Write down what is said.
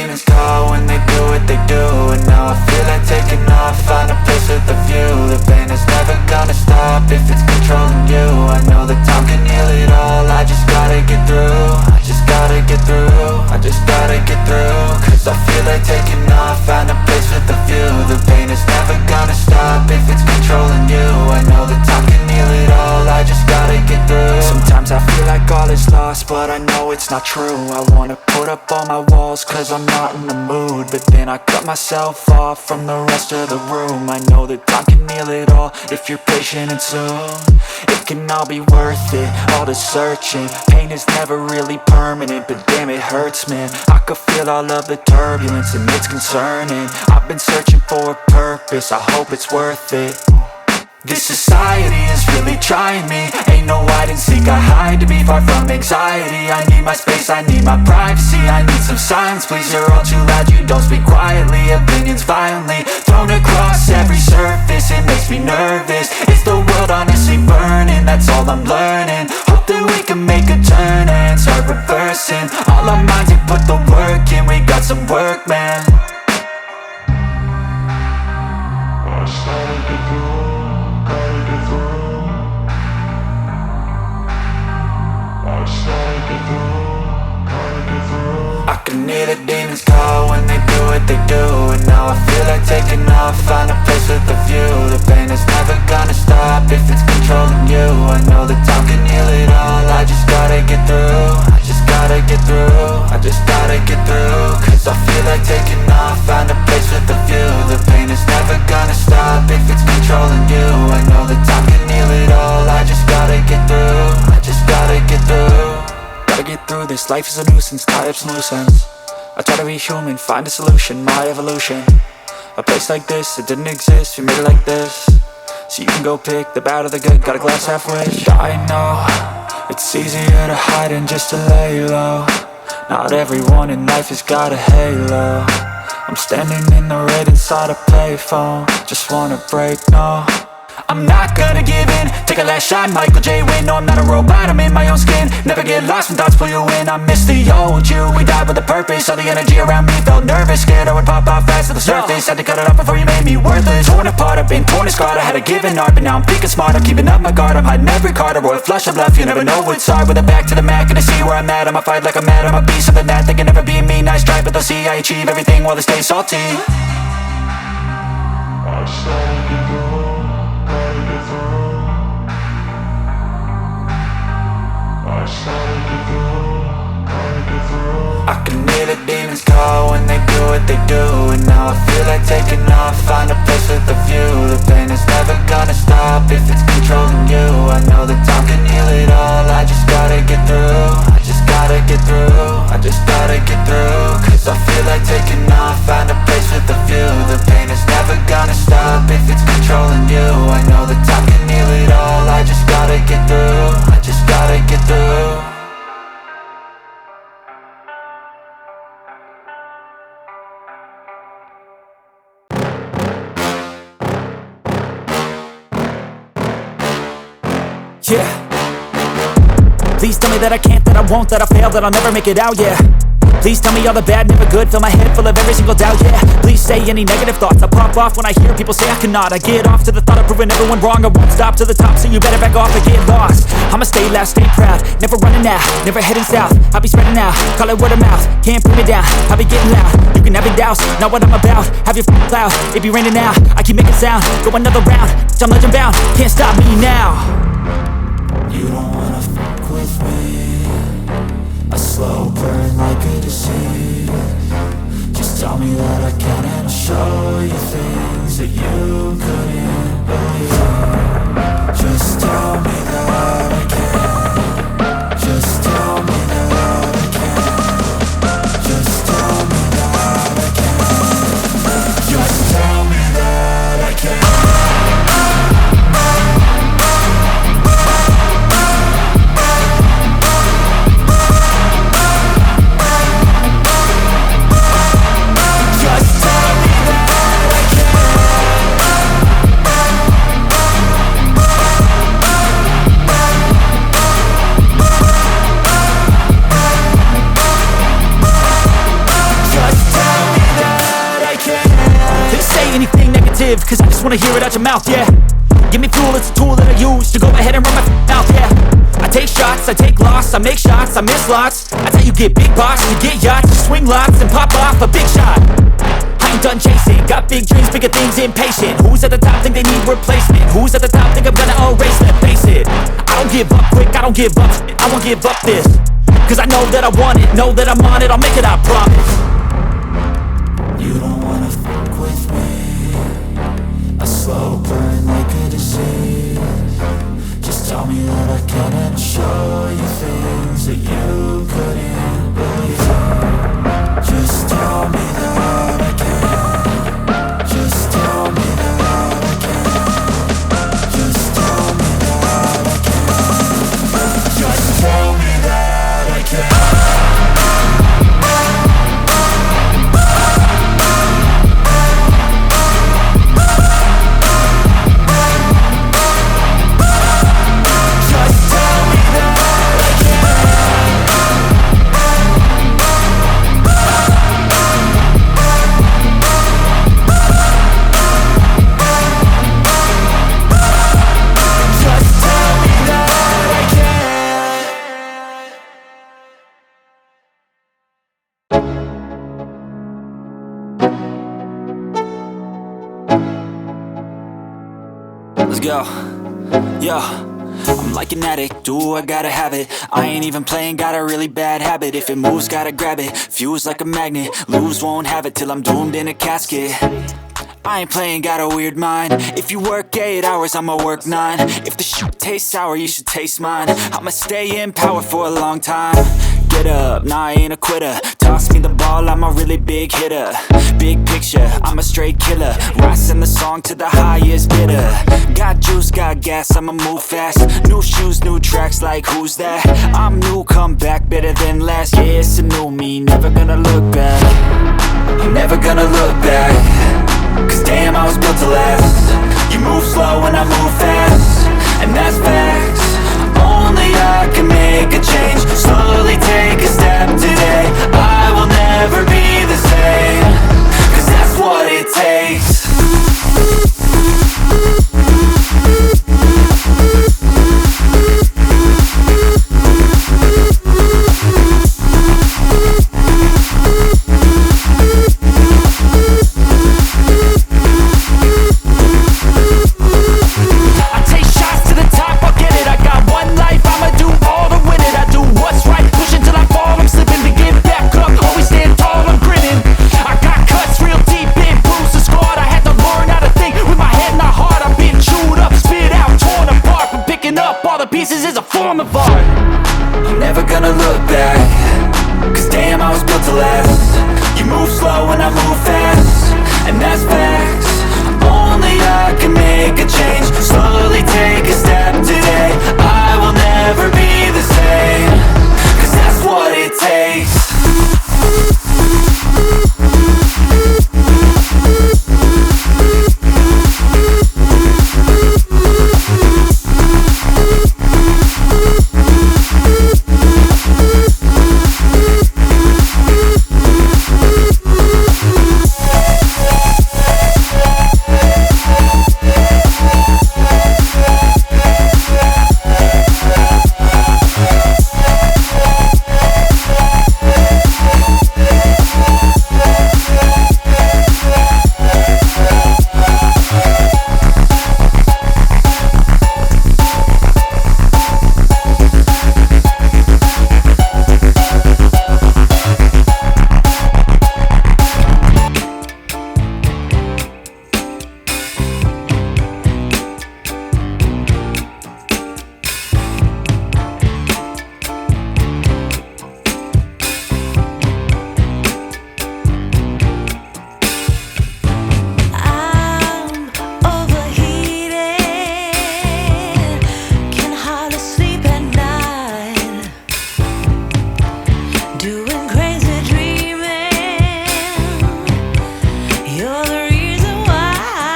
demons call when they do what they do. And now I feel like taking off, find a place with a view. The pain is never gonna stop if it's controlling you. I know that time can heal it all, I just gotta get through. I just gotta get through, I just gotta get through. Cause I feel like taking off, find a place with a view. The pain is never gonna stop if it's controlling you. I know that time can heal it all, I just gotta get through. Sometimes I feel like all is lost, but I know it's not true. I wanna put up all my walls cause I'm not in the mood, but then I cut myself off from the rest of the room. I know that time can heal it all if you're patient and soon. It can all be worth it, all the searching. Pain is never really permanent, but damn it hurts, man. I could feel all of the turbulence and it's concerning. I've been searching for a purpose, I hope it's worth it. This society is really trying me. Ain't no hide and seek, I hide to be far from anxiety. I need my space, I need my privacy. I need some silence, please, you're all too loud. You don't speak quietly, opinions violently thrown across every surface. It makes me nervous, it's the world honestly burning. That's all I'm learning, hope that we can make a turn and start reversing. All our minds, we put the work in, we got some work, man. I started to go. I can hear the demons call when they do what they do. And now I feel like taking off, find a place with a view. The pain is never gonna stop if it's controlling you. I know that time can heal it all, I just gotta get through. I just gotta get through, I just gotta get through. Cause I feel like taking off, find a place with a view. The pain is never gonna stop if it's controlling you. I know that time can heal it all, I just gotta get through. I just gotta get through. Gotta get through this, life is a nuisance, tie up some loose ends. I try to be human, find a solution, my evolution. A place like this, it didn't exist, we made it like this. So you can go pick the bad or the good, got a glass halfway. I know, it's easier to hide than just to lay low. Not everyone in life has got a halo. I'm standing in the red inside a payphone, just wanna break, no. I'm not gonna give in, take a last shot, Michael J. Win. No, I'm not a robot, I'm in my own skin. Never get lost when thoughts pull you in. I miss the old you, we died with a purpose. All the energy around me felt nervous, scared I would pop off fast to the surface. Had to cut it off before you made me worthless. Torn apart, I've been torn and scarred. I had a given art, but now I'm thinking smart. I'm keeping up my guard, I'm hiding every card. A royal flush of love, you never know what's hard. With a back to the mat, gonna see where I'm at. I'ma fight like I'm mad, I'ma be something that they can never be me. Nice try, but they'll see I achieve everything while they stay salty. I started to go, gotta get through. I started to go, gotta get through. I can hear the demons call when they do what they do. And now I feel like taking off, find a place with a view. The pain is never gonna stop if it's controlling you. I know that time can heal it all, I just gotta get through. I just gotta get through, I just gotta get through. Cause I feel like taking off, find a place with a view. The pain is never gonna stop if it's controlling you. I know that time can heal it all, I just gotta get through. I just gotta get through. Yeah. Please tell me that I can't, that I won't, that I fail, that I'll never make it out, yeah. Please tell me all the bad, never good, fill my head full of every single doubt, yeah. Please say any negative thoughts, I pop off when I hear people say I cannot. I get off to the thought of proving everyone wrong, I won't stop to the top, so you better back off and get lost. I'ma stay loud, stay proud, never running out, never heading south. I'll be spreading out, call it word of mouth, can't put me down, I'll be getting loud. You can have it douse, not what I'm about, have your f***ing cloud, it be raining now. I keep making sound, go another round, I'm legend bound, can't stop me now. You don't wanna fuck with me, a slow burn like a disease. Just tell me that I can and I'll show you things that you couldn't believe. Just tell me that I can, just tell me that I can, just tell me that I can, just tell me that I can. Just tell me that positive, cause I just wanna hear it out your mouth, yeah. Give me fuel, it's a tool that I use to go ahead and run my mouth, yeah. I take shots, I take loss, I make shots, I miss lots. That's how you get big boss, you get yachts, you swing lots and pop off a big shot. I ain't done chasing, got big dreams, bigger things, impatient. Who's at the top think they need replacement? Who's at the top think I'm gonna erase them? Face it, I don't give up quick, I don't give up shit, I won't give up this. Cause I know that I want it, know that I'm on it, I'll make it, I promise. You don't wanna fuck with me. A slow burn like a disease. Just tell me that I can and I'll show you things that you couldn't believe. Just tell me that I can. Just tell me that I can. Just tell me that I can. Just tell me that I can. Let's go, yo. I'm like an addict, do I gotta have it. I ain't even playing, got a really bad habit. If it moves, gotta grab it, fuse like a magnet. Lose, won't have it till I'm doomed in a casket. I ain't playing, got a weird mind. If you work 8 hours, I'ma work 9. If the shit tastes sour, you should taste mine. I'ma stay in power for a long time. Get up, nah, I ain't a quitter. Toss me the ball, I'm a really big hitter. Big picture, I'm a straight killer. Rising the song to the highest bidder. Got juice, got gas, I'ma move fast. New shoes, new tracks, like who's that? I'm new, come back, better than last. Yeah, it's a new me, never gonna look back. I'm never gonna look back. Cause damn, I was built to last. You move slow and I move fast, and that's facts. Only I can make a change. Slowly take a step today. I will never be the same. Cause that's what it takes.